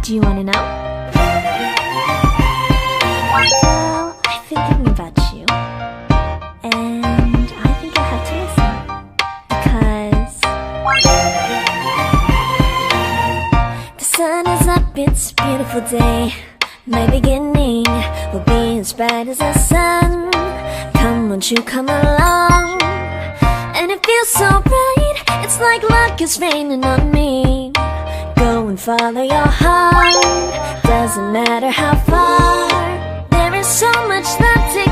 Do you want to know? Well, I've been thinking about you, and I think you'll have to listen, because the sun is up, it's a beautiful day. My beginning will be as bright as the sun. Come, won't you come along? And it feels so right, it's like luck is raining on me. Go and follow your heart, doesn't matter how far. There is so much love to